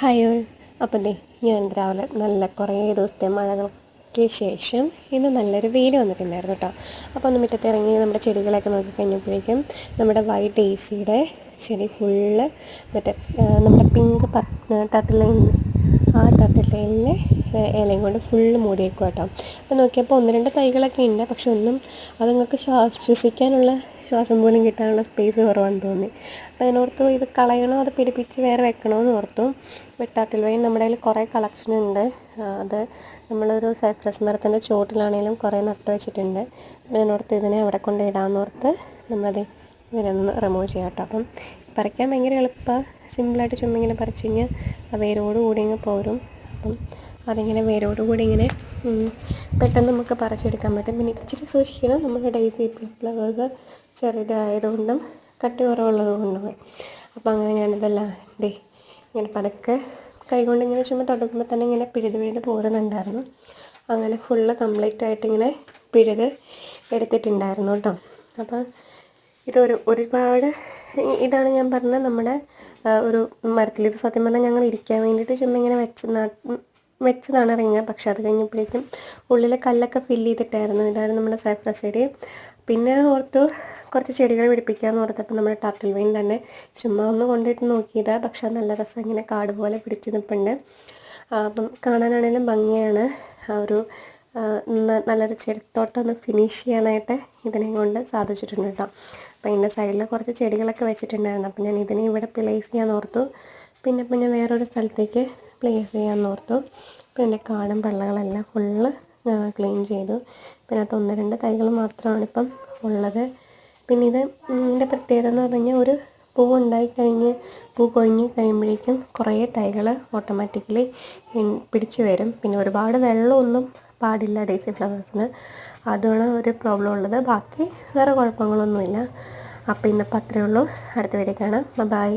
Hi all. അപ്പം ഞാൻ രാവിലെ നല്ല കുറേ ദിവസത്തെ മഴകൾക്ക് ശേഷം ഇന്ന് നല്ലൊരു വെയിൽ വന്നിട്ടുണ്ടായിരുന്നു കേട്ടോ. അപ്പോൾ ഒന്ന് മുറ്റത്തിറങ്ങി നമ്മുടെ ചെടികളൊക്കെ നോക്കിക്കഴിഞ്ഞപ്പോഴേക്കും നമ്മുടെ വൈറ്റ് ഡേയ്സിയുടെ ചെടി ഫുള്ള് മറ്റേ നമ്മുടെ പിങ്ക് ടർട്ടിൽ ലൈൻ, ആ ടർട്ടിൽ ലൈനിലെ ഇലയും കൊണ്ട് ഫുള്ള് മൂടിയേക്കും കേട്ടോ. അപ്പോൾ നോക്കിയപ്പോൾ ഒന്ന് രണ്ട് തൈകളൊക്കെ ഉണ്ട്, പക്ഷെ ഒന്നും അതുങ്ങൾക്ക് ശ്വസിക്കാനുള്ള ശ്വാസം പോലും കിട്ടാനുള്ള സ്പേസ് കുറവാണെന്ന് തോന്നി. അപ്പോൾ അതിനോർത്ത് ഇത് കളയണോ അത് പിടിപ്പിച്ച് വേറെ വെക്കണോ എന്ന് ഓർത്തു. ടർട്ടിൽ വൈൻ നമ്മുടെ കയ്യിൽ കുറേ കളക്ഷൻ ഉണ്ട്. അത് നമ്മളൊരു സൈപ്രസ് മരത്തിൻ്റെ ചോട്ടിലാണെങ്കിലും കുറേ നട്ട് വെച്ചിട്ടുണ്ട്. അതിനോർത്ത് ഇതിനെ അവിടെ കൊണ്ട് ഇടാമെന്നോർത്ത് നമ്മളത് ഇതിനൊന്ന് റിമൂവ് ചെയ്യാം കേട്ടോ. അപ്പം പറിക്കാൻ ഭയങ്കര എളുപ്പമാണ്. സിമ്പിളായിട്ട് ചുമ്മാ ഇങ്ങനെ പറിച്ച് കഴിഞ്ഞാൽ ആ വേരോടുകൂടി ഇങ്ങനെ പോരും. അപ്പം അതിങ്ങനെ വേരോടുകൂടി ഇങ്ങനെ പെട്ടെന്ന് നമുക്ക് പറിച്ചെടുക്കാൻ പറ്റും. പിന്നെ ഇച്ചിരി സൂക്ഷിക്കണം, നമ്മുടെ ഡെയ്സി ഫ്ലവേഴ്സ് ചെറുതായതുകൊണ്ടും കട്ടി കുറവുള്ളത് കൊണ്ടും. അപ്പോൾ അങ്ങനെ ഞാനിതെല്ലാം ഇങ്ങനെ പതുക്കെ കൈകൊണ്ട് ഇങ്ങനെ ചുമ്മാ തൊടുക്കുമ്പോൾ തന്നെ ഇങ്ങനെ പിഴുത് പോരുന്നുണ്ടായിരുന്നു. അങ്ങനെ ഫുള്ള് കംപ്ലീറ്റ് ആയിട്ട് ഇങ്ങനെ പിഴുത് എടുത്തിട്ടുണ്ടായിരുന്നു കേട്ടോ. അപ്പം ഒരുപാട് ഇതാണ് ഞാൻ പറഞ്ഞ നമ്മുടെ ഒരു മരത്തിൽ. ഇത് സത്യം പറഞ്ഞാൽ ഞങ്ങൾ ഇരിക്കാൻ വേണ്ടിയിട്ട് ചുമ്മാ ഇങ്ങനെ വെച്ചതാണ് ഇറങ്ങുക. പക്ഷെ അത് കഴിഞ്ഞപ്പോഴേക്കും ഉള്ളിലെ കല്ലൊക്കെ ഫില്ല് ചെയ്തിട്ടായിരുന്നു. ഇതായിരുന്നു നമ്മുടെ സൈപ്രസ് ചെടി. പിന്നെ ഓർത്തു കുറച്ച് ചെടികൾ പിടിപ്പിക്കാമെന്ന് ഓർത്തപ്പോൾ നമ്മുടെ ടർട്ടിൽ വൈൻ തന്നെ ചുമ്മാ ഒന്ന് കൊണ്ടിട്ട് നോക്കിയതാണ്. പക്ഷെ അത് നല്ല രസം ഇങ്ങനെ കാട് പോലെ പിടിച്ച് നിൽപ്പുണ്ട്. അപ്പം കാണാനാണെങ്കിലും ഭംഗിയാണ്. ഒരു നല്ലൊരു ചെടിത്തോട്ടം ഒന്ന് ഫിനിഷ് ചെയ്യാനായിട്ട് ഇതിനെ കൊണ്ട് സാധിച്ചിട്ടുണ്ട് കേട്ടോ. അപ്പോൾ ഇതിൻ്റെ സൈഡിൽ കുറച്ച് ചെടികളൊക്കെ വെച്ചിട്ടുണ്ടായിരുന്നു. അപ്പോൾ ഞാൻ ഇതിനെ ഇവിടെ പ്ലേസ് ചെയ്യാൻ ഓർത്തു. പിന്നെ ഇപ്പം ഞാൻ വേറൊരു സ്ഥലത്തേക്ക് പ്ലേസ് ചെയ്യാൻ ഓർത്തു. പിന്നെ കാടും വെള്ളങ്ങളെല്ലാം ഫുള്ള് ക്ലീൻ ചെയ്തു. പിന്നെ അത് ഒന്ന് രണ്ട് തൈകൾ മാത്രമാണ് ഇപ്പം ഉള്ളത്. പിന്നെ ഇതിൻ്റെ പ്രത്യേകത എന്ന് പറഞ്ഞു കഴിഞ്ഞാൽ ഒരു പൂ കൊഴിഞ്ഞ് കഴിയുമ്പോഴേക്കും കുറേ തൈകൾ ഓട്ടോമാറ്റിക്കലി പിടിച്ചു വരും. പിന്നെ ഒരുപാട് വെള്ളമൊന്നും പാടില്ല ഡെയ്സി ഫ്ലവേഴ്സിന്. അതാണ് ഒരു പ്രോബ്ലം ഉള്ളത്. ബാക്കി വേറെ കുഴപ്പങ്ങളൊന്നുമില്ല. അപ്പോൾ ഇന്നിപ്പോൾ അത്രയേ ഉള്ളൂ. അടുത്ത വീഡിയോ കാണാം. ബൈ.